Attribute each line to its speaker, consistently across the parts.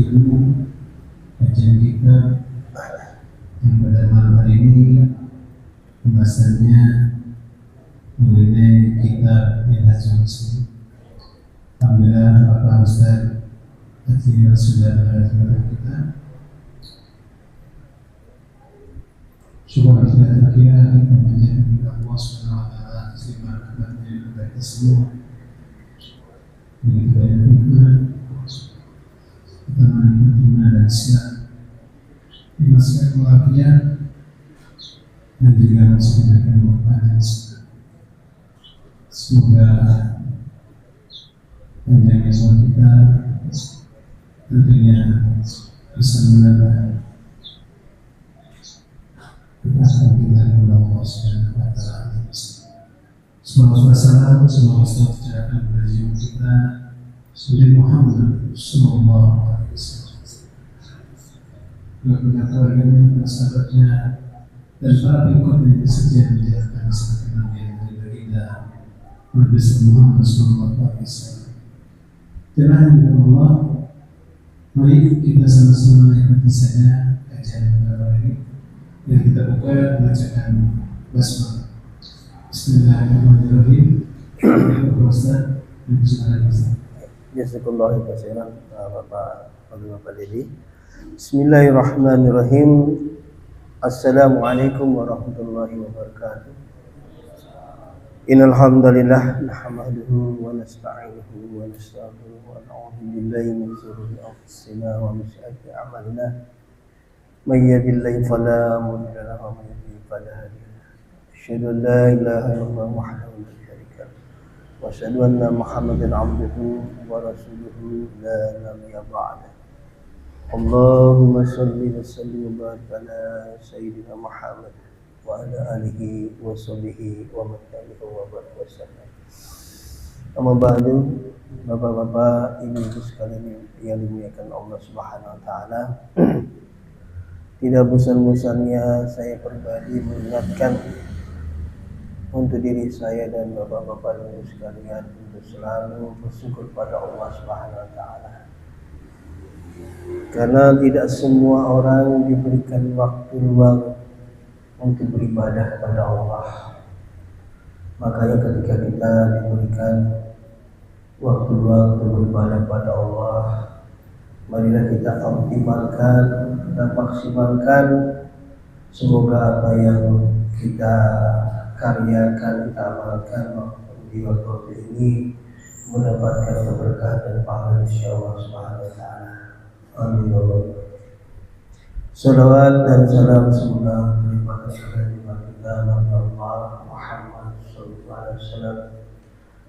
Speaker 1: ilmu kajian kita yang pada malam hari ini pembahasannya mengenai kitab Minhajul Muslim. Alhamdulillah Bapak Ustaz akhirnya sudah berada di kita. Syukur kita terkira kita menjadi Allah Subhanahu Wa Taala atas nikmat-nikmatnya kepada kita semua. Begitu banyak nikmat, kita menikmati iman dan Islam, dimasukkan walafiat dan juga masih memberikan manfaat dan Islam. Semoga panjangnya soal kita tentunya bisa menambah kekuatan kita kepada Allah Subhanahu Wa Taala. Semoga salam, semoga sejahtera kepada jiwa kita Nabi Muhammad Sallallahu Alaihi Wasallam, kepada keluarganya, para sahabatnya, dan para pengikutnya yang setia menjalankan sunnah Nabi yang berbeda Nabi Muhammad Sallallahu Alaihi Wasallam. Jemaah dari Allah, mari kita sama-sama ikuti saja kajian pada hari ini. Yang kita buka membacakan basmalah. Bismillahirrahmanirrahim. Ustaz,
Speaker 2: Jazakallahu khairan Bapak Dedi. Bismillahirrahmanirrahim. Assalamualaikum warahmatullahi wabarakatuh. Innal hamdalillah nahmaduhu wa nasta'inuhu wa nastaghfiruhu wa na'udzu billahi min shururi anfusina wa min sayyiati a'malina. May yahdihillahu fala mudilla lahu wa may yudlil fala hadiya lahu. Asyhadu an la ilaha illallah wahdahu la syarika lahu wa asyhadu anna Muhammadan 'abduhu wa rasuluhu la nabiyya ba'dahu. Allahumma shalli wa sallim wa barik ala sayyidina Muhammad wa ala alihi wa sahbihi wa man tabi'ahu wa barik wasallam. Amma ba'du, Bapak-bapak, Ibu-ibu sekalian yang dimuliakan Allah Subhanahu Wa Taala. Tidak bosan-bosannya saya pribadi mengingatkan untuk diri saya dan bapak-bapak Ibu sekalian untuk selalu bersyukur pada Allah Subhanahu Wa Taala. Karena tidak semua orang diberikan waktu luang untuk beribadah kepada Allah. Makanya ketika kita diberikan waktu luang untuk beribadah kepada Allah, marilah kita optimalkan, kita maksimalkan. Semoga apa yang kita karyakan, kita amalkan di waktu ini mendapatkan keberkahan dan pahala insyaallah Subhanahu Wa Taala. Amin. Salawat dan salam semoga terlimpah kepada kita Nabi Allah Muhammad Sallallahu Alaihi Wasallam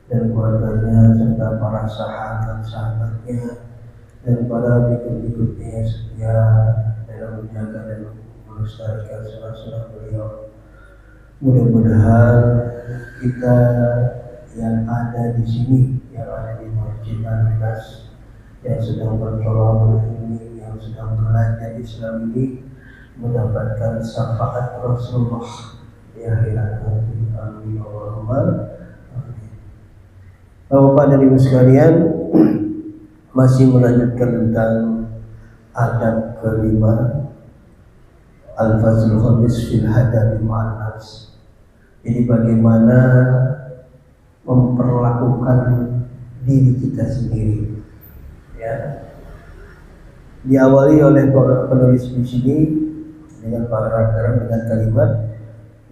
Speaker 2: dan keluarganya serta para sahabat-sahabatnya dan para pengikut-pengikutnya yang setia dalam menjaga dan melestarikan sunnah-sunnah beliau. Mudah-mudahan kita yang ada di sini, yang ada di Masjid Al-Ikhlas, yang sedang bertolak ini, yang sedang belajar Islam ini, mendapatkan syafaat Rasulullah di akhirat nanti. Amin. Bapak dan Ibu sekalian, masih melanjutkan tentang adab kelima, al-fazlul khamis fil hadabi ma'an nafs. Jadi bagaimana memperlakukan diri kita sendiri. Ya. Diawali oleh penulis di sini dengan paragraf dengan kalimat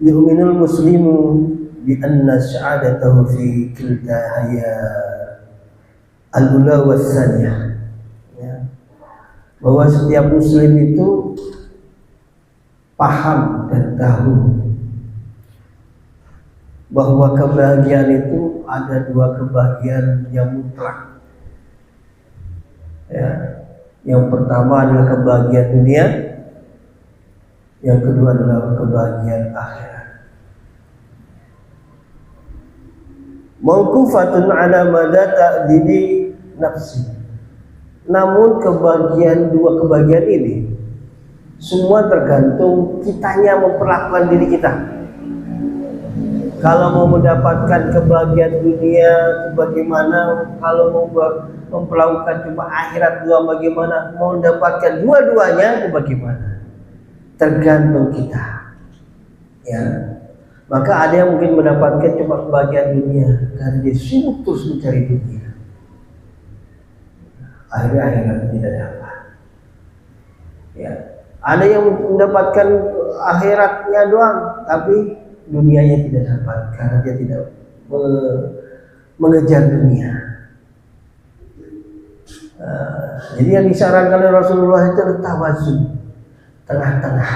Speaker 2: yu'minul muslimu bi anna sa'adatahu fi kilta haya al-ula was saniyah. Ya. Bahwa setiap muslim itu paham dan tahu bahwa kebahagiaan itu ada dua kebahagiaan yang mutlak. Ya. Yang pertama adalah kebahagiaan dunia, yang kedua adalah kebahagiaan akhirat. Mauqufatun ala madza ta'dibi nafsi. Namun dua kebahagiaan ini semua tergantung kitanya memperlakukan diri kita. Kalau mau mendapatkan kebahagiaan dunia, bagaimana? Kalau mau memperlakukan cuma akhirat dua, bagaimana mau mendapatkan dua-duanya itu bagaimana, tergantung kita ya. Maka ada yang mungkin mendapatkan cuma kebahagiaan dunia karena dia sibuk terus mencari dunia, akhirnya akhirat tidak dapat ya. Ada yang mendapatkan akhiratnya doang tapi dunianya tidak dapat karena dia tidak mengejar dunia. Jadi yang disarankan oleh Rasulullah itu adalah tawazun, tengah-tengah,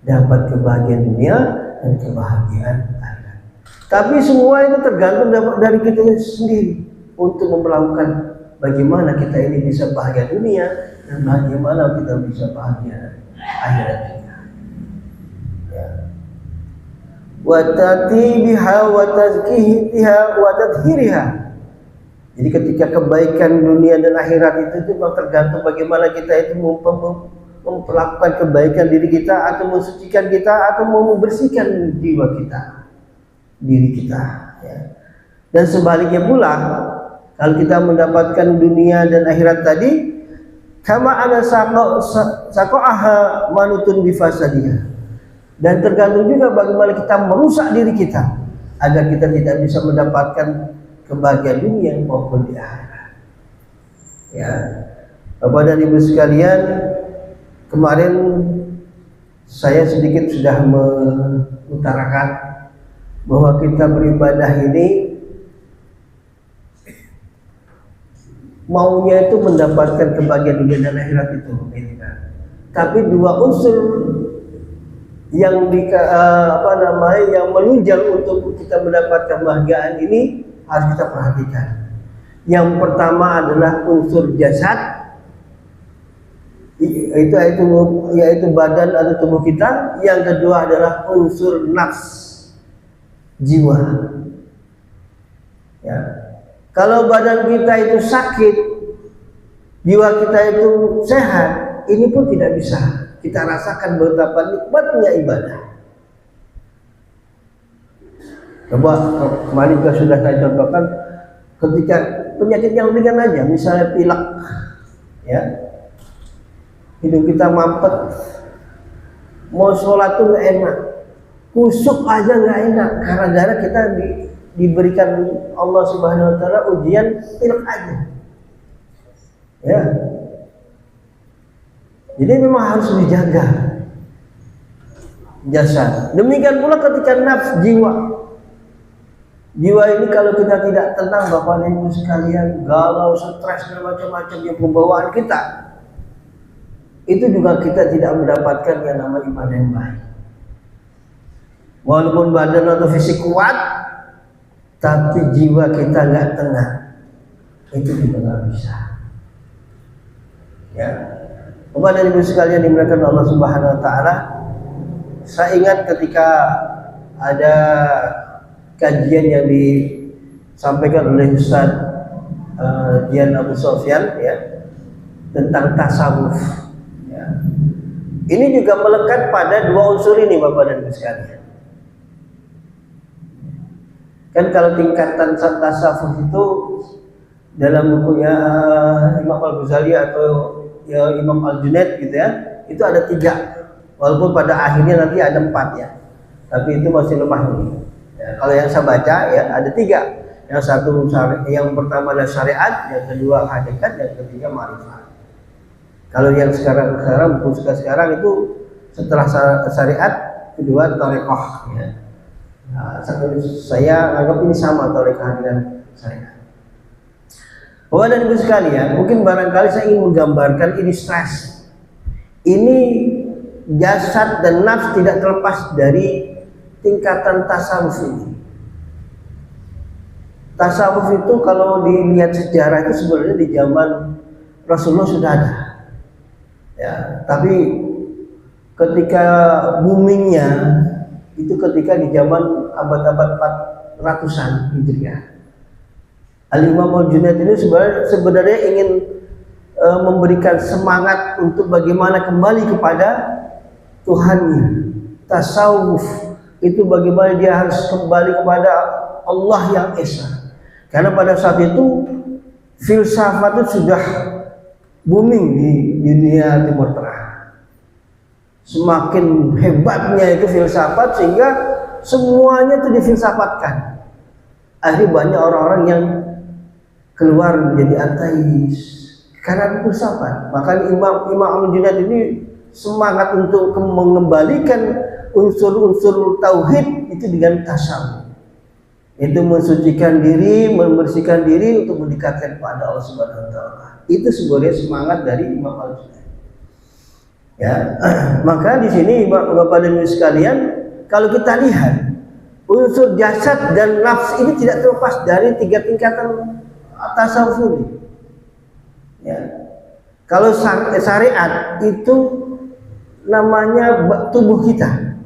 Speaker 2: dapat kebahagiaan dunia dan kebahagiaan akhirat. Tapi semua itu tergantung dari kita sendiri untuk memperlakukan bagaimana kita ini bisa bahagia dunia dan bagaimana kita bisa bahagia akhirat kita. Ya. Wa tatibiha wa tazkihha wa tadhhiriha. Jadi ketika kebaikan dunia dan akhirat itu memang tergantung bagaimana kita itu memperlakukan kebaikan diri kita atau mensucikan kita atau mau membersihkan jiwa kita, diri kita ya. Dan sebaliknya pula kalau kita mendapatkan dunia dan akhirat tadi kama ana saqaha manutun bifasadiha, dan tergantung juga bagaimana kita merusak diri kita agar kita tidak bisa mendapatkan kebahagiaan dunia maupun di akhirat ya. Bapak dan Ibu sekalian, kemarin saya sedikit sudah mengutarakan bahwa kita beribadah ini maunya itu mendapatkan kebahagiaan dunia dan akhirat itu kan. Tapi dua unsur yang yang menunjang untuk kita mendapatkan kebahagiaan ini harus kita perhatikan. Yang pertama adalah unsur jasad, yaitu badan atau tubuh kita. Yang kedua adalah unsur nafs, jiwa ya. Kalau badan kita itu sakit, jiwa kita itu sehat, ini pun tidak bisa kita rasakan betapa nikmatnya ibadah. Coba kemarin juga sudah saya contohkan, ketika penyakit yang ringan aja, misalnya pilek ya, hidung kita mampet, mau sholat tuh nggak enak, kusuk aja nggak enak, karena kita diberikan Allah Subhanahu Wa Taala ujian pilek aja ya. Jadi memang harus dijaga jasad. Demikian pula ketika nafs, jiwa ini kalau kita tidak tenang, Bapak dan Ibu sekalian, galau, stres dan macam-macam yang pembawaan kita, itu juga kita tidak mendapatkan yang namanya ibadah yang baik. Walaupun badan atau fisik kuat, tapi jiwa kita nggak tenang, itu juga nggak bisa. Ya, Bapak dan Ibu sekalian dimuliakan Allah Subhanahu Wa Taala, saya ingat ketika ada kajian yang disampaikan oleh Ustaz Dian Abu Sofyan ya, tentang tasawuf ya. Ini juga melekat pada dua unsur ini, Bapak dan Ibu sekalian. Kan kalau tingkatan tasawuf itu dalam bukunya Imam Al-Ghazali atau ya Imam Al-Junaid gitu ya, itu ada 3, walaupun pada akhirnya nanti ada 4 ya, tapi itu masih lemah nih. Ya, kalau yang saya baca ya ada 3. Yang pertama adalah syariat, yang kedua hakikat, yang ketiga ma'rifat. Kalau yang sekarang buku sekarang itu setelah syariat, kedua tarekoh ya. Nah, saya anggap ini sama tarekoh dengan syariat. Bapak dan Ibu sekalian, mungkin barangkali saya ingin menggambarkan ini stres. Ini jasad dan nafs tidak terlepas dari tingkatan tasawuf ini. Tasawuf itu kalau dilihat sejarah itu sebenarnya di zaman Rasulullah sudah ada. Ya, tapi ketika boomingnya itu ketika di zaman abad-abad 400-an Hijriah. Al-Imam Al-Junaid ini sebenarnya ingin memberikan semangat untuk bagaimana kembali kepada Tuhannya. Tasawuf itu bagaimana dia harus kembali kepada Allah yang Esa. Karena pada saat itu filsafat itu sudah booming di dunia Timur Tengah. Semakin hebatnya itu filsafat sehingga semuanya itu difilsafatkan. Akhirnya banyak orang-orang yang keluar menjadi ateis karena filsafat. Maka Imam Al-Junaid ini semangat untuk mengembalikan unsur-unsur tauhid itu dengan tasawuf. Itu mensucikan diri, membersihkan diri untuk mendekatkan kepada Allah Subhanahu wa taala. Itu sebenarnya semangat dari Imam Al-Junaid. Ya, maka di sini Bapak dan Ibu sekalian, kalau kita lihat unsur jasad dan nafs ini tidak terlepas dari 3 tingkatan tasawuf ini. Ya. Kalau syariat itu namanya tubuh kita.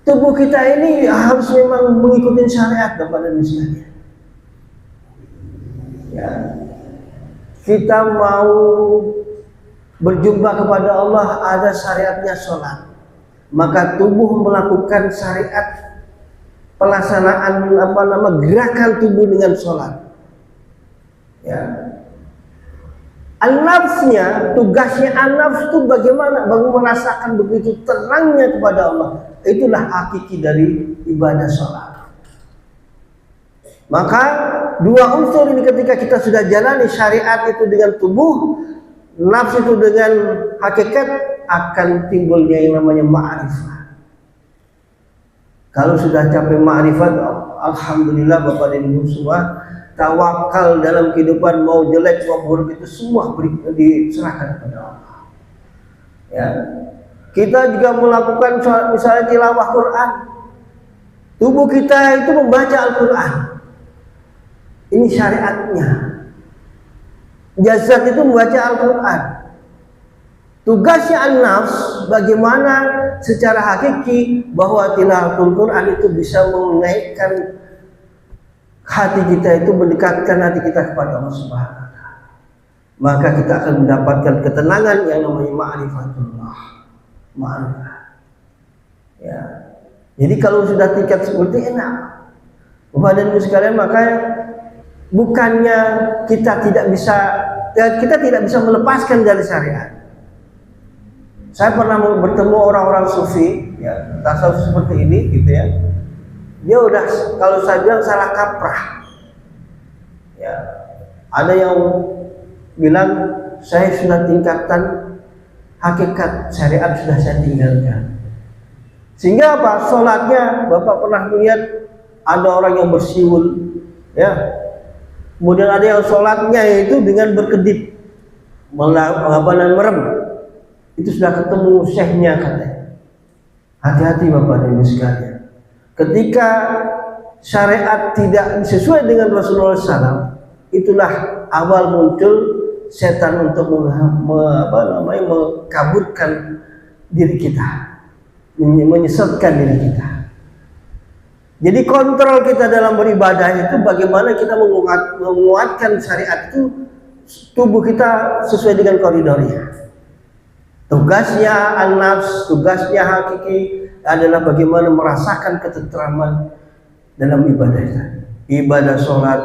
Speaker 2: Tubuh kita ini harus memang mengikuti syariat Bapak dan Ibu sekalian. Ya. Kita mau berjumpa kepada Allah, ada syariatnya sholat, maka tubuh melakukan syariat pelaksanaan gerakan tubuh dengan sholat. Ya. An-nafsnya, tugasnya an-nafs itu bagaimana merasakan begitu tenangnya kepada Allah. Itulah hakiki dari ibadah sholat. Maka 2 unsur ini ketika kita sudah jalani syariat itu dengan tubuh, nafsu itu dengan hakikat, akan timbulnya yang namanya ma'rifat. Kalau sudah capai ma'rifat, alhamdulillah Bapak dan Ibu semua, tawakal dalam kehidupan mau jelek mau buruk itu semua diserahkan kepada Allah. Ya. Kita juga melakukan misalnya tilawah Quran. Tubuh kita itu membaca Al-Quran. Ini syariatnya. Jasad itu membaca Al-Quran. Tugasnya an-nafs bagaimana secara hakiki bahwa tilawatul Quran itu bisa menaikkan hati kita, itu mendekatkan hati kita kepada Allah Subhanahu wa taala. Maka kita akan mendapatkan ketenangan yang namanya ma'rifatullah. Ma'rifat. Ya. Jadi kalau sudah tingkat seperti enak. Bapak dan Ibu sekalian, maka bukannya kita tidak bisa melepaskan dari syariat. Saya pernah bertemu orang-orang sufi, ya, tasawuf seperti ini, gitu ya. Dia udah, kalau saya bilang salah kaprah. Ya, ada yang bilang saya sudah tingkatan hakikat syariat sudah saya tinggalkan. Sehingga apa? Sholatnya, Bapak pernah melihat ada orang yang bersiul, ya. Kemudian ada yang sholatnya itu dengan berkedip, merem. Itu sudah ketemu syekhnya katanya. Hati-hati Bapak dan Ibu sekalian. Ketika syariat tidak sesuai dengan Rasulullah SAW, itulah awal muncul setan untuk mengkaburkan diri kita, menyesatkan diri kita. Jadi kontrol kita dalam beribadah itu bagaimana kita menguatkan syariat itu, tubuh kita sesuai dengan koridornya. Tugasnya an-nafs, tugasnya hakiki adalah bagaimana merasakan ketentraman dalam ibadah kita. Ibadah sholat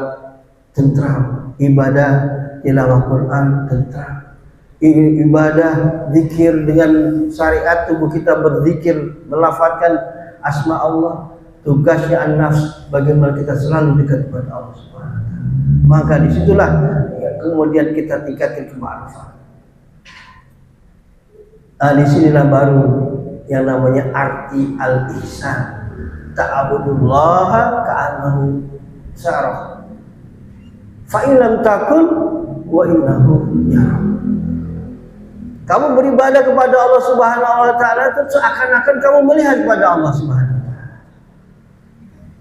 Speaker 2: tentram, ibadah tilawah Quran tentram, ibadah zikir dengan syariat, tubuh kita berzikir, melafazkan asma Allah. Tugasnya an-nafs bagaimana kita selalu dekat kepada Allah Subhanahu wa taala. Maka disitulah ya, kemudian kita tingkatkan kema'rifatan. Disinilah baru yang namanya arti al-ihsan. Ta'budullaha ka'annahu syarah. Fa in lam takun wa innahu yarah. Kamu beribadah kepada Allah Subhanahu wa taala itu seakan-akan kamu melihat kepada Allah Subhanahu.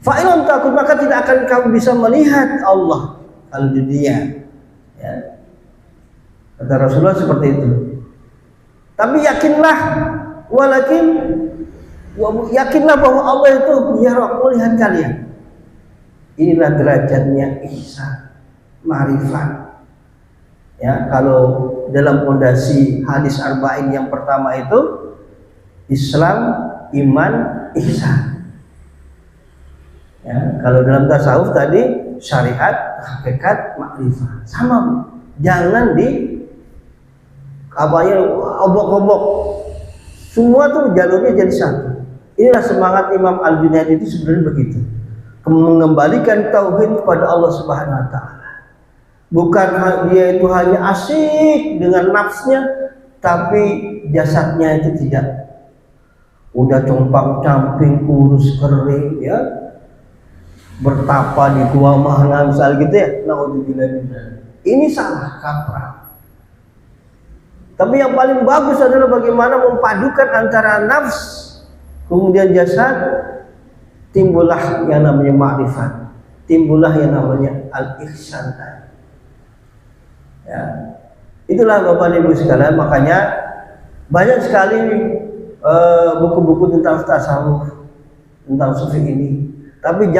Speaker 2: Fa'ilam takut, maka tidak akan kamu bisa melihat Allah kalau di dunia. Ya. Kata Rasulullah seperti itu. Tapi yakinlah, yakinlah bahwa Allah itu melihat kalian. Inilah derajatnya ihsan, ma'rifat. Ya, kalau dalam fondasi hadis arba'in yang pertama itu Islam, iman, ihsan. Ya, kalau dalam tasawuf tadi syariat, hakikat, makrifat. Sama, jangan di obok-obok. Semua tuh jalurnya jadi satu. Inilah semangat Imam Al-Junaid itu sebenarnya begitu. Mengembalikan tauhid kepada Allah Subhanahu wa taala. Bukan dia itu hanya asyik dengan nafsnya, tapi jasadnya itu tidak. Udah compang-camping, kurus kering ya. Bertapa di gua mana misal gitu ya. Naudzubillah. Ini salah kaprah. Tapi yang paling bagus adalah bagaimana memadukan antara nafs kemudian jasad, timbullah yang namanya ma'rifat, timbullah yang namanya al-ihsan. Ya. Itulah Bapak Ibu sekalian, makanya banyak sekali buku-buku tentang tasawuf, tentang sufi ini. Tapi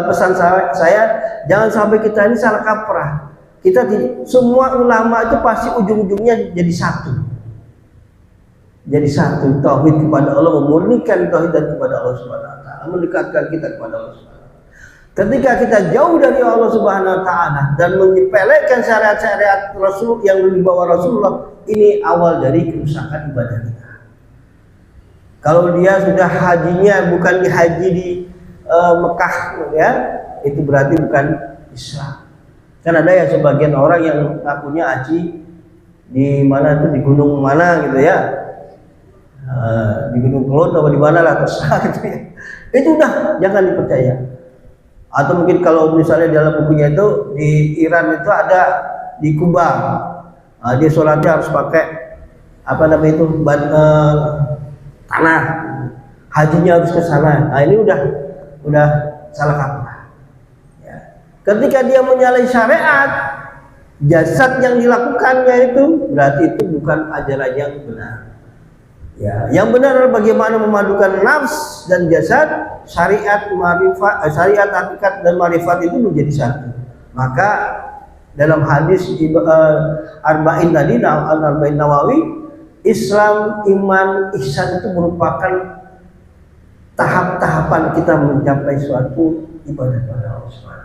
Speaker 2: pesan saya jangan sampai kita ini salah kaprah. Kita semua ulama itu pasti ujung-ujungnya jadi satu. Jadi satu, tauhid kepada Allah, memurnikan tauhid kepada Allah Subhanahu wa taala, mendekatkan kita kepada Allah Subhanahu wa taala. Ketika kita jauh dari Allah Subhanahu wa taala dan menyepelekan syariat-syariat Rasul yang dibawa Rasulullah, ini awal dari kerusakan ibadah kita. Kalau dia sudah hajinya bukan dihaji di Mekah ya, itu berarti bukan Islam. Kan ada ya sebagian orang yang ngakunya haji di mana tuh, di gunung mana gitu ya, di Gunung Kelot atau di mana lah terserah gitu ya. Itu udah jangan dipercaya. Atau mungkin kalau misalnya dalam bukunya itu di Iran itu ada di Kuba, dia sholatnya harus pakai apa namanya itu tanah, hajinya harus ke sana. Nah ini udah salah kaprah. Ketika dia menyalahi syariat, jasad yang dilakukannya itu berarti itu bukan ajaran yang benar. Ya, yang benar adalah bagaimana memadukan nafs dan jasad, syariat, marifat, syariat, hakikat dan marifat itu menjadi satu. Maka dalam hadis Arba'in tadi, Arba'in Nawawi, Islam, iman, ihsan itu merupakan tahap-tahapan kita mencapai suatu ibadah kepada Allah Subhanahu.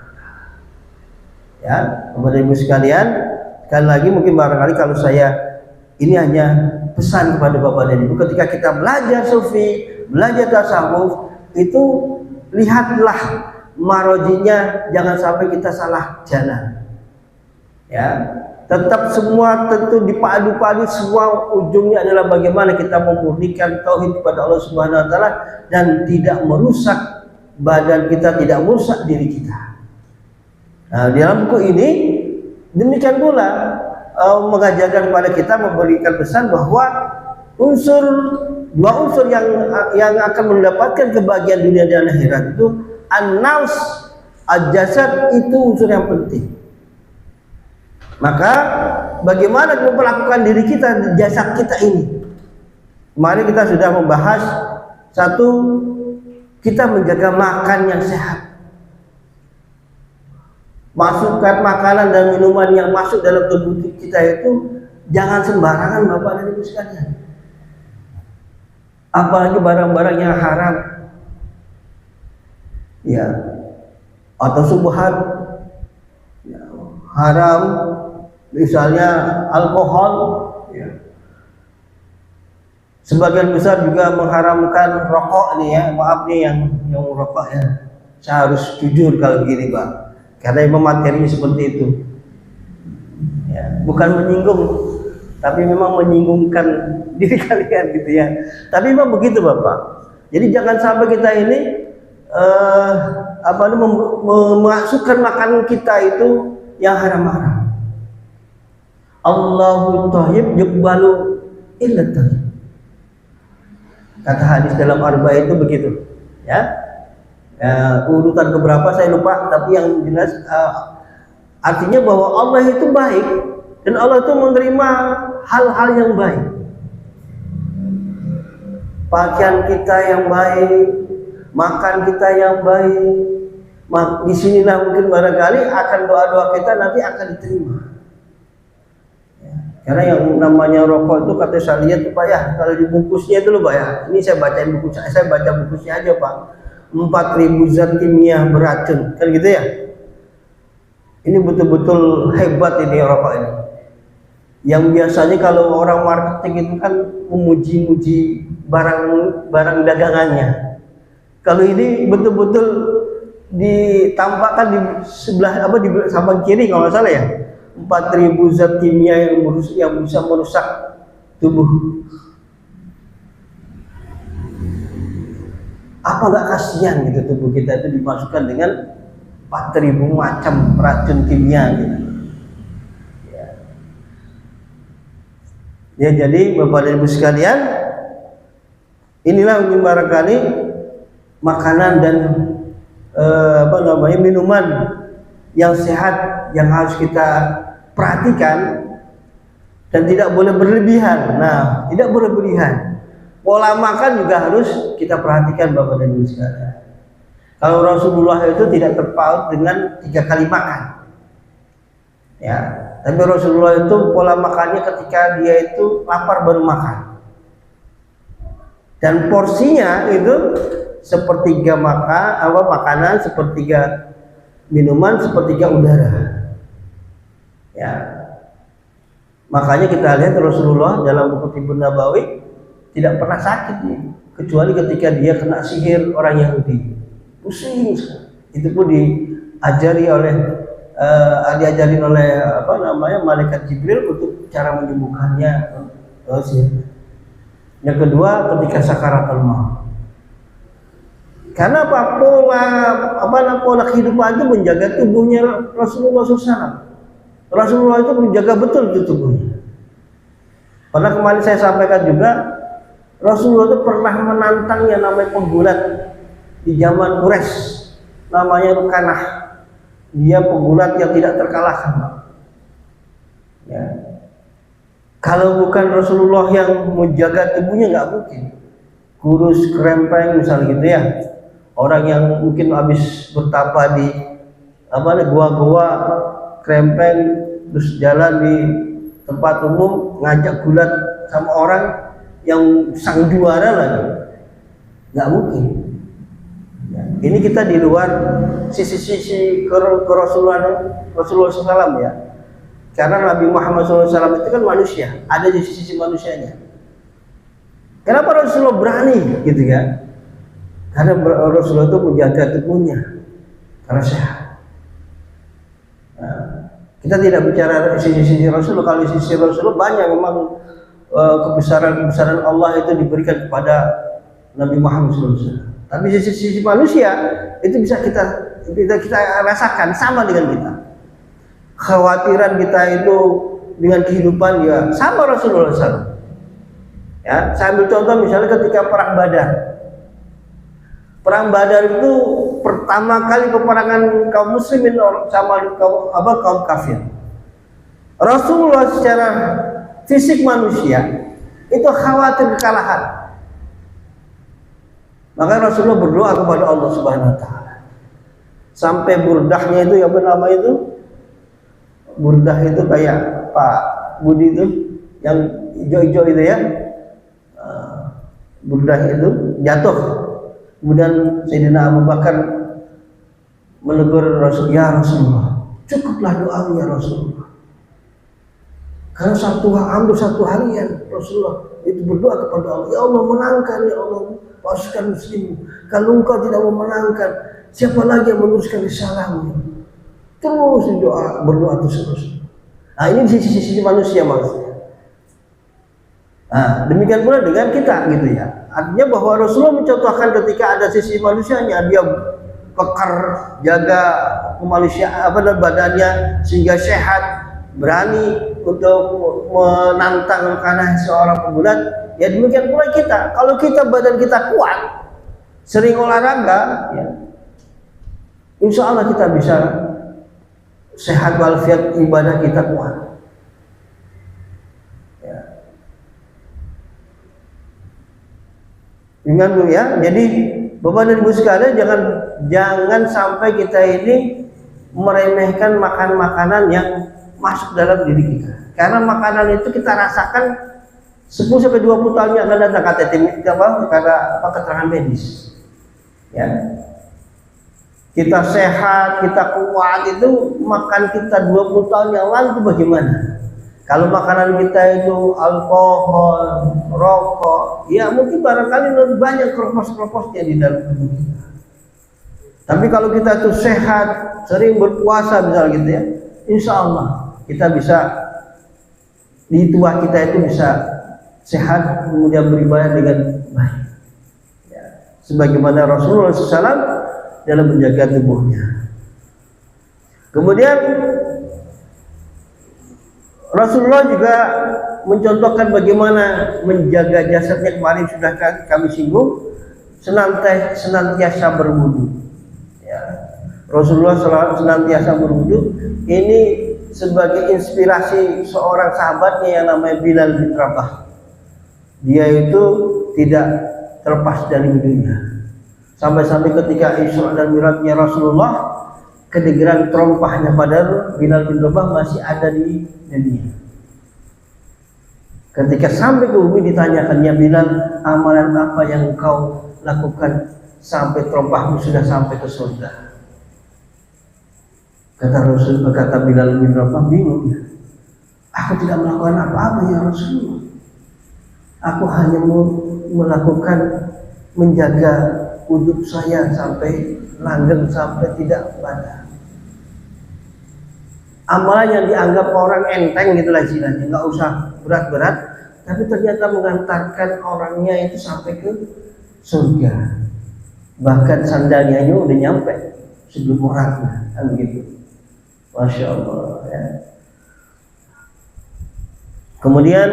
Speaker 2: Ya, kepada ibu sekalian, sekali lagi mungkin barangkali kalau saya ini hanya pesan kepada bapak dan ibu, ketika kita belajar sufi, belajar tasawuf, itu lihatlah marojinya, jangan sampai kita salah jalan. Ya, tetap semua tentu dipadu-padu, semua ujungnya adalah bagaimana kita memurnikan tauhid kepada Allah Subhanahu wa taala dan tidak merusak badan kita, tidak merusak diri kita. Nah, di dalam buku ini demikian pula mengajarkan kepada kita, memberikan pesan bahwa dua unsur yang akan mendapatkan kebahagiaan dunia dan akhirat itu an-nafs, al-jasad, itu unsur yang penting. Maka bagaimana memperlakukan diri kita, jasad kita ini? Kemarin kita sudah membahas satu, kita menjaga makan yang sehat. Masukkan makanan dan minuman yang masuk dalam tubuh kita itu jangan sembarangan Bapak dan Ibu sekalian. Apalagi barang-barang yang haram. Ya. Atau subhat. Ya, haram, misalnya alkohol, ya. Sebagian besar juga mengharamkan rokok nih ya. Maaf nih yang rokok ya. Saya harus jujur kalau begini Pak. Karena memang materinya seperti itu. Ya, bukan menyinggung, tapi memang menyinggungkan diri kalian gitu ya. Tapi memang begitu Bapak. Jadi jangan sampai kita ini memasukkan makanan kita itu yang haram-haram. Allahu thayyib yuqbalu illa thayyib. Kata hadis dalam Arba'in itu begitu, ya. Urutan keberapa saya lupa, tapi yang jelas artinya bahwa Allah itu baik dan Allah itu menerima hal-hal yang baik. Pakaian kita yang baik, makan kita yang baik. Disinilah mungkin barangkali akan doa-doa kita nanti akan diterima. Ya, karena yang namanya rokok itu kata saya lihat Pak ya, kalau dibungkusnya itu loh Pak ya. Ini saya bacain buku saya baca bungkusnya aja Pak. 4.000 zat kimia beracun, kan gitu ya. Ini betul-betul hebat ini rokok ini. Yang biasanya kalau orang marketing itu kan memuji-muji barang dagangannya. Kalau ini betul-betul ditampakkan di sebelah di samping kiri kalau nggak salah ya, 4.000 zat kimia yang bisa merusak tubuh. Apa nggak kasihan gitu tubuh kita itu dimasukkan dengan 4.000 macam racun kimia gitu. Ya, jadi Bapak dan Ibu sekalian, inilah mungkin barangkali makanan dan minuman yang sehat yang harus kita perhatikan dan tidak boleh berlebihan. Nah, tidak boleh berlebihan. Pola makan juga harus kita perhatikan Bapak dan Ibu sekalian. Kalau Rasulullah itu tidak terpaut dengan 3 kali makan. Ya, tapi Rasulullah itu pola makannya ketika dia itu lapar baru makan. Dan porsinya itu sepertiga makanan, sepertiga minuman, sepertiga udara. Ya. Makanya kita lihat Rasulullah dalam buku Tibbun Nabawi tidak pernah sakit nih, kecuali ketika dia kena sihir orang Yahudi. Pusing. Itu pun diajarin oleh malaikat Jibril untuk cara menyembuhkannya. Yang kedua ketika sakaratul maut. Karena pola kehidupan itu menjaga tubuhnya Rasulullah SAW. Rasulullah itu menjaga betul itu tubuhnya. Pernah kemarin saya sampaikan juga, Rasulullah itu pernah menantang yang namanya penggulat di zaman Quraisy, namanya Rukanah. Dia penggulat yang tidak terkalahkan. Ya. Kalau bukan Rasulullah yang menjaga tubuhnya nggak mungkin. Kurus, krempeng misalnya gitu ya. Orang yang mungkin habis bertapa di gua-gua, krempeng, terus jalan di tempat umum ngajak gulat sama orang yang sang juara lagi, nggak mungkin. Ini kita di luar sisi-sisi Rasulullah SAW ya. Karena Nabi Muhammad SAW itu kan manusia, ada di sisi manusianya. Kenapa Rasulullah berani gitu ya? Karena Rasulullah itu menjaga tubuhnya karena sehat. Nah, kita tidak bicara sisi-sisi Rasulullah. Kalau sisi Rasulullah banyak memang kebesaran Allah itu diberikan kepada Nabi Muhammad SAW. Tapi sisi manusia itu bisa kita rasakan sama dengan kita. Khawatiran kita itu dengan kehidupan ya sama Rasulullah SAW. Ya, saya ambil contoh misalnya ketika perang Badar. Perang Badar itu pertama kali peperangan kaum muslimin sama kaum kafir. Rasulullah secara fisik manusia itu khawatir kekalahan. Maka Rasulullah berdoa kepada Allah Subhanahu wa taala. Sampai burdahnya itu yang bernama itu, burdah itu kayak Pak Budi itu yang hijau-hijau itu ya. Burdah itu jatuh. Kemudian Sayyidina Abu Bakar menegur Rasul, ya Rasulullah, cukuplah doamu ya Rasulullah. Karena satu harian Rasulullah itu berdoa kepada Allah, ya Allah menangkan ya Allah pasukan muslim. Kalau engkau tidak memenangkan, siapa lagi yang meneruskan risalahmu? Terus berdoa terus. Nah ini sisi manusia maksudnya. Nah demikian pula dengan kita gitu ya. Artinya bahwa Rasulullah mencontohkan ketika ada sisi manusianya, dia kekar, jaga kemanusiaan badannya sehingga sehat, berani untuk menantang karena seorang penggulat. Ya demikian pula kita. Kalau badan kita kuat, sering olahraga, ya, insya Allah kita bisa sehat walafiat, ibadah kita kuat. Ya. Ingat dulu ya. Jadi Bapak dan Ibu sekalian, jangan sampai kita ini meremehkan makanan yang masuk dalam diri kita. Karena makanan itu kita rasakan 10-20 tahun yang akan datang, kata keterangan medis. Ya. kita sehat, kita kuat, itu makan kita 20 tahun yang lalu itu bagaimana? Kalau makanan kita itu alkohol, rokok, ya mungkin barangkali lebih banyak keropos-keroposnya di dalam tubuh kita. Tapi kalau kita tuh sehat, sering berpuasa misalnya gitu ya, insya Allah kita bisa, di tua kita itu bisa sehat, kemudian beribadah dengan baik. Ya. Sebagaimana Rasulullah SAW dalam menjaga tubuhnya. Kemudian Rasulullah juga mencontohkan bagaimana menjaga jasadnya. Kemarin sudah kami singgung, senantiasa berwudu. Ya. Rasulullah senantiasa berwudu. Ini sebagai inspirasi seorang sahabatnya yang namanya Bilal bin Rabah. Dia itu tidak terlepas dari wudunya. Sampai-sampai ketika Isra dan Mi'rajnya Rasulullah, kedengeran terompahnya padahal Bilal bin Rabah masih ada di dunia. Ketika sampai ke bumi ditanyakan, ya Bilal, amalan apa yang engkau lakukan sampai terompahmu sudah sampai ke surga? Kata Bilal bin Rabah, bingung ya. Aku tidak melakukan apa-apa ya Rasulullah. Aku hanya melakukan menjaga wudhu saya sampai langgeng, sampai tidak pada. Amalan yang dianggap orang enteng gitulah istilahnya, nggak usah berat-berat, tapi ternyata mengantarkan orangnya itu sampai ke surga. Bahkan sandalnya udah nyampe sebelum orangnya, kan begitu. Masya Allah ya. Kemudian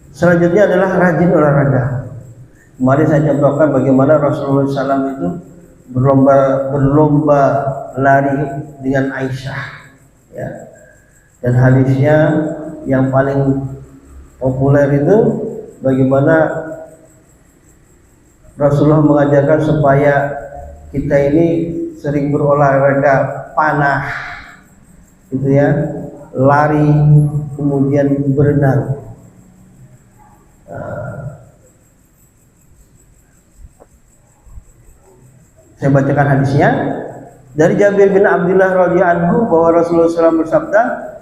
Speaker 2: selanjutnya adalah rajin olahraga. Kemarin saya contohkan bagaimana Rasulullah SAW itu berlomba lari dengan Aisyah, ya. Dan hadisnya yang paling populer itu bagaimana Rasulullah mengajarkan supaya kita ini sering berolahraga panah, gitu ya, lari, kemudian berenang. Saya bacakan hadisnya dari Jabir bin Abdullah radhiyallahu anhu bahwa Rasulullah SAW bersabda,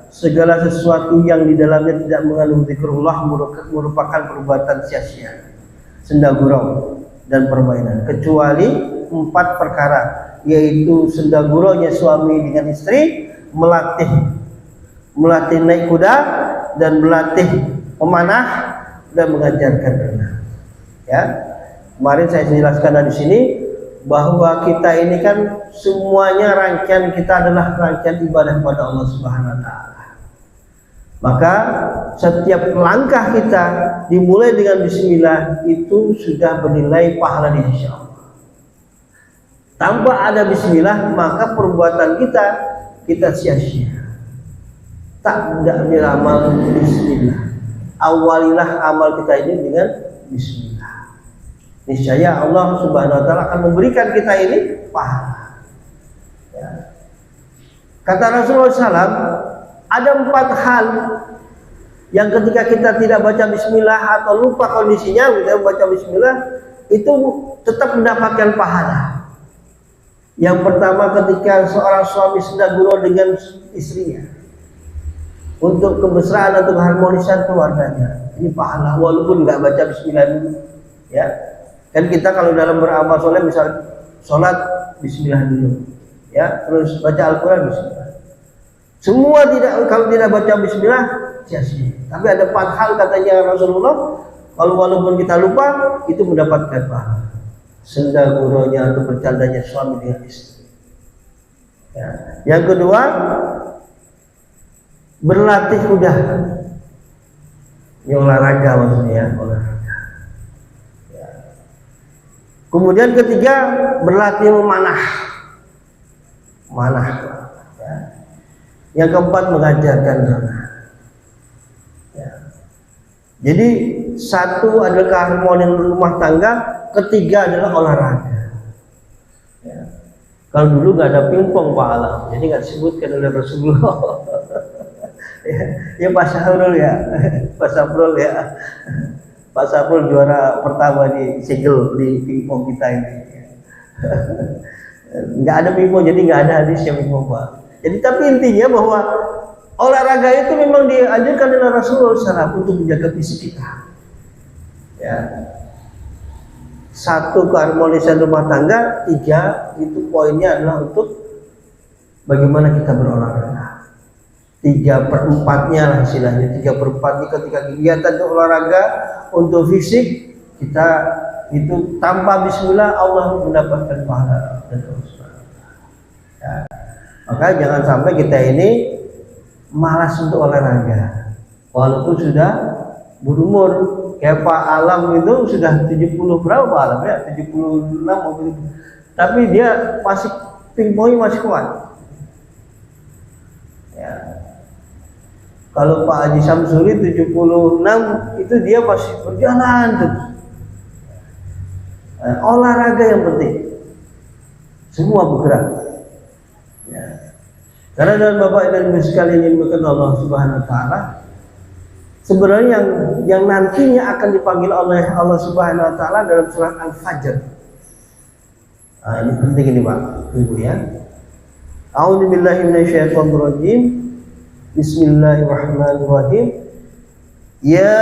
Speaker 2: segala sesuatu yang di dalamnya tidak mengandung zikrullah merupakan perbuatan sia-sia, senda gurau dan permainan, kecuali 4 perkara, yaitu senda guraunya suami dengan istri, melatih naik kuda, dan melatih memanah, dan mengajarkan renang. Ya, kemarin saya jelaskan di sini bahwa kita ini kan semuanya rangkaian kita adalah rangkaian ibadah kepada Allah Subhanahu wa taala. Maka setiap langkah kita dimulai dengan bismillah itu sudah bernilai pahala di sisi Allah. Tanpa ada bismillah maka perbuatan kita sia-sia. Tak beramal bismillah. Awalilah amal kita ini dengan bismillah. Niscaya Allah Subhanahu wa taala akan memberikan kita ini pahala. Ya. Kata Rasulullah SAW, ada 4 hal yang ketika kita tidak baca bismillah atau lupa kondisinya, kita baca bismillah itu tetap mendapatkan pahala. Yang pertama, ketika seorang suami sedang gurau dengan istrinya untuk kemesraan atau keharmonisan keluarganya, ini pahala walaupun nggak baca bismillah dulu. Ya. Kan kita kalau dalam beramal soleh, misal sholat bismillah dulu, ya, terus baca Al-Quran bismillah. Semua kalau tidak baca bismillah sia-sia. Tapi ada 4 hal katanya Rasulullah, kalau walaupun kita lupa itu mendapatkan pahala. Senda guraunya atau bercandanya suami dengan istri. Ya. Yang kedua, berlatih kuda. Ini olahraga maksudnya ya, olahraga. Kemudian ketiga, berlatih memanah. Ya. Yang keempat, mengajarkan renang. Ya. Jadi 1 adalah keharmonian rumah tangga, ketiga adalah olahraga. Ya. Kalau dulu nggak ada pingpong Pak Alam, jadi nggak disebutkan oleh Rasulullah. Ya Pak Sahrul ya, Pak Sahrul ya. Pak Sahrul juara pertama di segel di pingpong kita ini. Nggak ada mimo, jadi nggak ada hadis yang mimo Pak. Jadi tapi intinya bahwa olahraga itu memang diajarkan oleh Rasulullah SAW untuk menjaga fisik kita. Ya. 1, keharmonisan rumah tangga. 3, itu poinnya adalah untuk bagaimana kita berolahraga. 3/4-nya lah istilahnya. 3/4 ketika kegiatan untuk olahraga untuk fisik kita itu tanpa bismillah Allah mendapatkan pahala dan ya. Maka jangan sampai kita ini malas untuk olahraga walaupun sudah berumur. Kayak Pak Alam itu sudah 70 berapa Alam ya, 76 mungkin, tapi dia masih pingpongnya masih kuat ya. Kalau Pak Haji Samsuri 76 itu dia masih berjalan terus. Olahraga yang penting, semua bergerak ya. Karena dalam Bapak dan Ibu sekalian yang dimuliakan Allah Subhanahu wa taala, sebenarnya yang nantinya akan dipanggil oleh Allah Subhanahu wa taala dalam surat Al-Fajr. Ini penting ini Pak, Ibu ya. A'udzubillahi minasyaitonirrajim. Bismillahirrahmanirrahim. Ya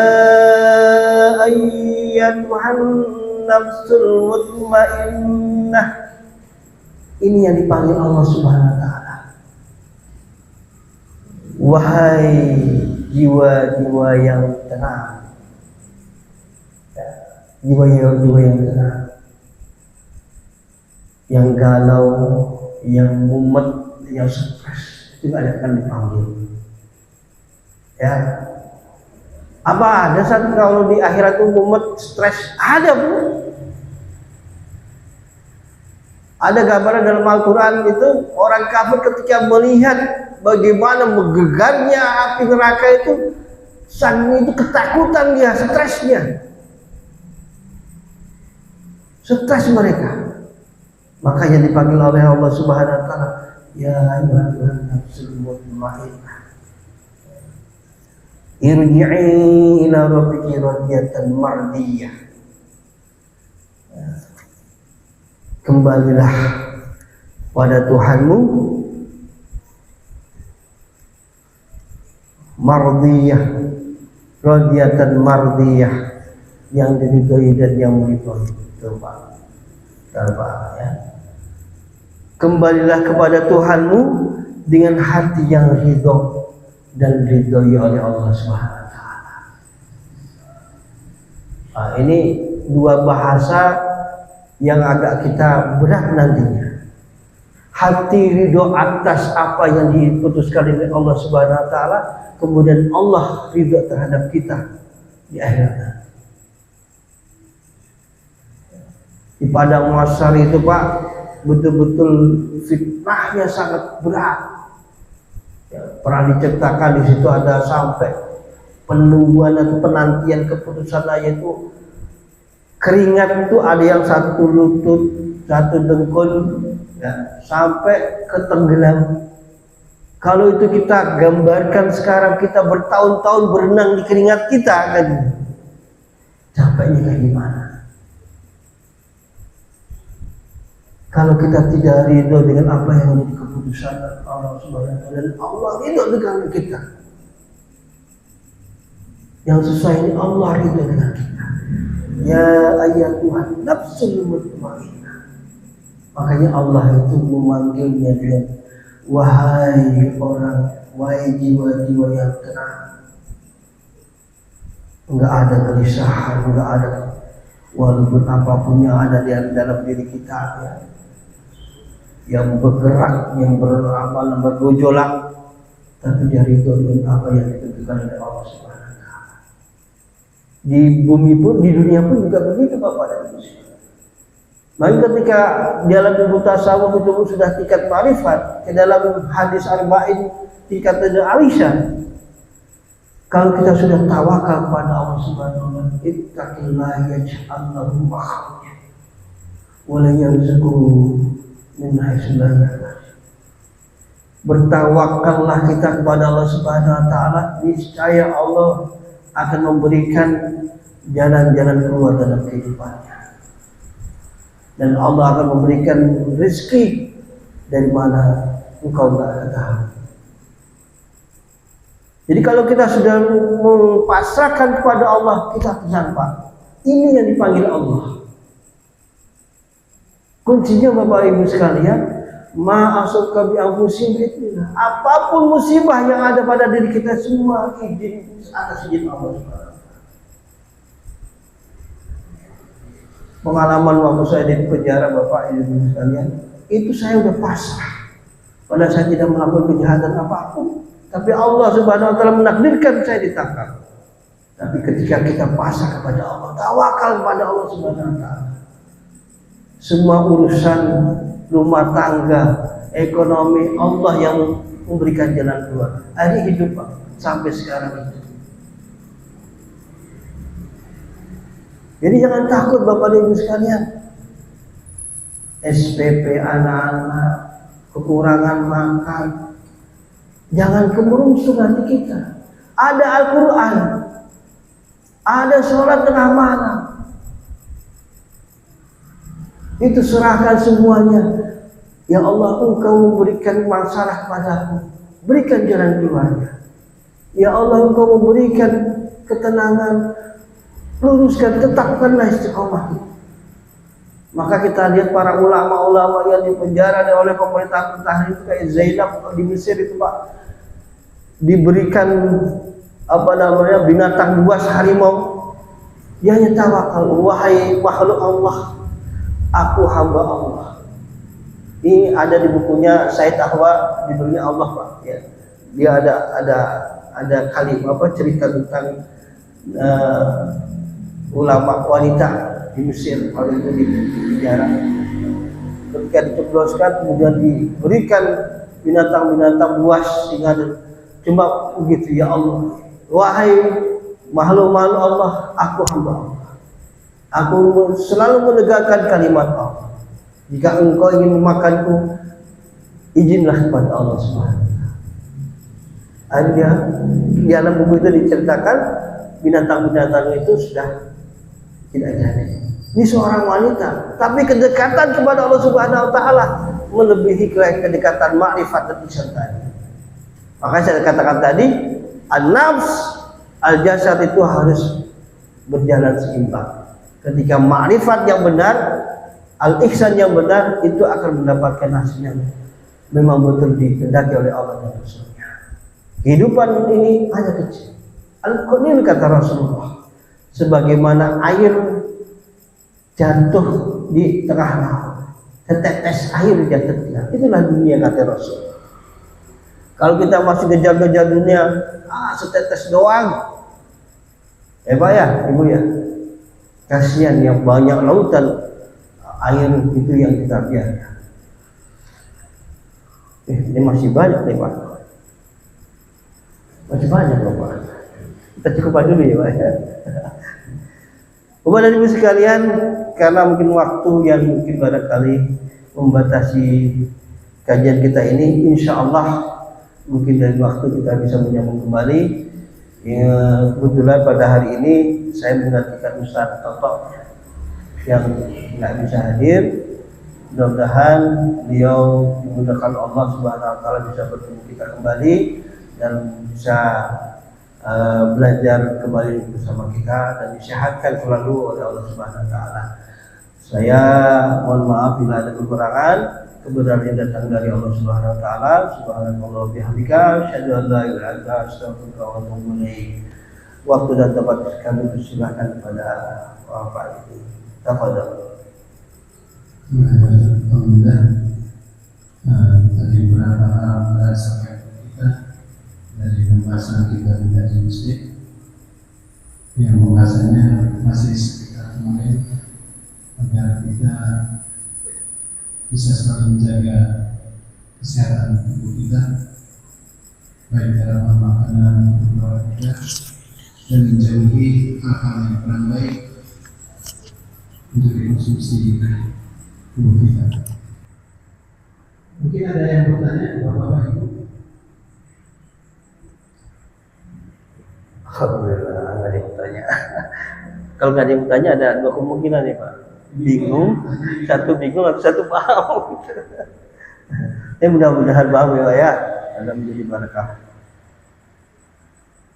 Speaker 2: ayyatuhan nafsul mutmainnah. Ini yang dipanggil Allah Subhanahu wa taala. Wahai jiwa-jiwa yang tenang, jiwa-jiwa yang tenang, yang galau, yang mumet, yang stres, itu akan dipanggil. Ya, apa ada saat kalau di akhirat itu mumet, stres? Ada Bu. Ada gambaran dalam Al-Quran itu orang kafir ketika melihat bagaimana menggegarnya api neraka itu, sang itu ketakutan dia, stresnya, stres mereka. Makanya dipanggil oleh Allah Subhanahu wa taala, ya ayyuhan nafsul mutmainnah, irji'i ila rabbiki radiyatan mardiyah. Kembalilah pada Tuhanmu mardiyah, radiyatan mardiyah, yang diridhoi dan yang meridhoi. Coba ya. Kembalilah kepada Tuhanmu dengan hati yang ridho dan diridhoi oleh Allah Subhanahu wa taala. Ini dua bahasa yang agak kita berat nantinya. Hati ridho atas apa yang diputuskan oleh Allah Subhanahu wa taala, kemudian Allah ridho terhadap kita di akhirat. Di padang mahsyar itu Pak, betul-betul fitnahnya sangat berat. Ya, pernah diceritakan di situ ada sampai penungguan atau penantian keputusan ayat itu, keringat itu ada yang satu lutut, satu dengkul, ya, sampai ke tenggelam. Kalau itu kita gambarkan sekarang, kita bertahun-tahun berenang di keringat kita kan, capeknya kayak gimana? Kalau kita tidak ridho dengan apa yang menjadi keputusan Allah Subhanahu wa taala, dan Allah ridho dengan kita, yang sesuai ini Allah ridho dengan kita. Ya ayyatuhan nafsul mutmainnah. Makanya Allah itu memanggilnya dengan wahai orang, wahai jiwa-jiwa yang tenang. Enggak ada kegelisahan, enggak ada, walaupun apapun yang ada di dalam diri kita ya, yang bergerak, yang beramal, yang bergejolak, tapi dia ridho dengan apa yang ditentukan oleh Allah Subhanahu wa taala. Di bumi pun, di dunia pun juga begitu Bapak dan Ibu. Maka ketika dalam ilmu tasawuf itu sudah tingkat ma'rifat, ke dalam hadis arba'in tingkat Aisyah, kalau kita sudah tawakal kepada Allah Subhanahu wa taala, ittaqillaha yaj'al lahu makhraja wa la yarzuquhu min haitsu la yahtasib. Bertawakallah kita kepada Allah Subhanahu wa taala, niscaya Allah akan memberikan jalan-jalan keluar dalam kehidupannya. dan Allah akan memberikan rezeki dari mana engkau tak ketahui. Jadi kalau kita sudah mempasrahkan kepada Allah, kita terdampak. Ini yang dipanggil Allah. Kuncinya Bapak Ibu sekalian, ma'asabka bi anfusihim bi'idznillah. Apapun musibah yang ada pada diri kita semua izin atas izin Allah Subhanahu. Pengalaman waktu saya di penjara Bapak Ibu sekalian, itu saya udah pasrah. Padahal saya tidak melakukan kejahatan apapun, tapi Allah Subhanahu wa taala menakdirkan saya ditangkap. Tapi ketika kita pasrah kepada Allah, tawakal kepada Allah Subhanahu wa taala, semua urusan rumah tangga, ekonomi, Allah yang memberikan jalan keluar. Hari hidup Pak, sampai sekarang itu. Jadi jangan takut Bapak Ibu sekalian. SPP anak-anak, kekurangan makan, jangan kemerungsung hati kita. Ada Al-Quran, ada sholat tengah malam. Itu serahkan semuanya. Ya Allah, Engkau memberikan masalah kepadaku, berikan jalan keluarnya. Ya Allah, Engkau memberikan ketenangan, luruskan, tetapkanlah istiqomah. Maka kita lihat para ulama-ulama yang dipenjara oleh pemerintah itu kayak Zainab di Mesir itu Pak, diberikan binatang buas harimau. Dia hanya tawakal, wahai makhluk Allah, aku hamba Allah. Ini ada di bukunya Said Ahwa, judulnya Allah Pak. Ya. Dia ada kalimat cerita tentang ulama wanita di Mesir kalau itu di penjara. Ketika dicebloskan kemudian diberikan binatang-binatang buas sehingga cuma begitu, ya Allah, wahai makhluk-makhluk Allah, aku hamba Allah. Aku selalu menegakkan kalimat Allah. Jika engkau ingin memakanku, izinlah kepada Allah Subhanahu wa taala. Akhirnya di dalam buku itu diceritakan binatang-binatang itu sudah tidak jadi. Ini seorang wanita, tapi kedekatan kepada Allah Subhanahu wa taala melebihi kedekatan ma'rifat dan ihsan tadi. Maka saya katakan tadi, an-nafs, al-jasad itu harus berjalan seimbang. Ketika ma'rifat yang benar, al-ihsan yang benar, itu akan mendapatkan hasilnya. Memang betul dikehendaki oleh Allah dan Rasulnya. Kehidupan ini hanya kecil. Al-Qanil kata Rasulullah, sebagaimana air jatuh di tengah laut, setetes air jatuh di laut. Itulah dunia kata Rasul. Kalau kita masih kejar-kejar dunia, setetes doang. Pak ya, Ibu ya, kasihan yang banyak lautan air itu yang kita biarkan. Ini masih banyak nih Pak. Masih banyak loh Pak. Kita cukupkan dulu ya Pak ya. Bapak dan Ibu sekalian, karena mungkin waktu yang mungkin barangkali membatasi kajian kita ini, insya Allah mungkin dari waktu kita bisa menyambung kembali. Ya, kebetulan pada hari ini saya menggantikan Ustaz Toto yang nggak bisa hadir. Mudah-mudahan beliau dimudahkan Allah Subhanahu wa taala bisa bertemu kita kembali dan bisa belajar kembali bersama kita dan disehatkan selalu oleh Allah Subhanahu wa taala. Saya mohon maaf bila ada kekurangan, kebenaran yang datang dari Allah Subhanahu wa taala. Subhanallah bihamdika, asyhadu an la ilaha illa anta, astaghfiruka wa atubu ilaik. Waktu dan tempat kami persilahkan kepada Bapak itu. Tafadhol.
Speaker 1: Alhamdulillah. Tadi beberapa hal sampai kita dari pembahasan kita di kajian muslim yang pembahasannya masih sekitar kemarin, agar kita bisa selalu menjaga kesehatan tubuh kita, baik dalam hal makanan maupun olahraga, dan menjauhi hal-hal yang kurang baik untuk dikonsumsi tubuh kita. Mungkin ada yang bertanya, Bapak Ibu?
Speaker 2: Alhamdulillah, nggak ada yang bertanya. Kalau nggak ada yang bertanya, ada dua kemungkinan nih Pak. bingung, satu paham. Ya mudah-mudahan paham ya Pak ya. Anda menjadi barakah.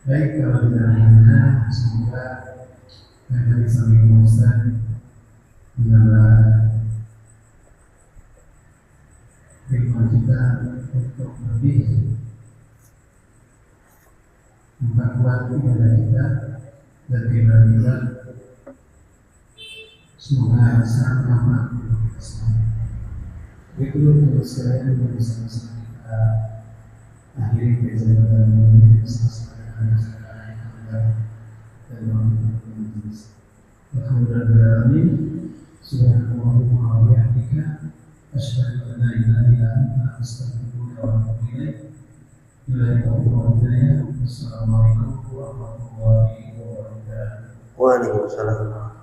Speaker 1: Baik, kalau tidak ada, semoga dari samping Ustaz menambah hikmah kita untuk lebih memperkuat ibadah kita dan ibadah kita. Semoga sangat ramah untuk kita semua. Itu untuk sekalian yang bersama-sama kita akhiri kegiatan ini bersama-sama dengan sekarang dan mengutus. Alhamdulillah, subhanallah wa bihamdika, asyhadu an la ilaha illa anta, astaghfiruka wa atubu ilaik. Assalamualaikum warahmatullahi wabarakatuh.
Speaker 2: Waalaikumsalam.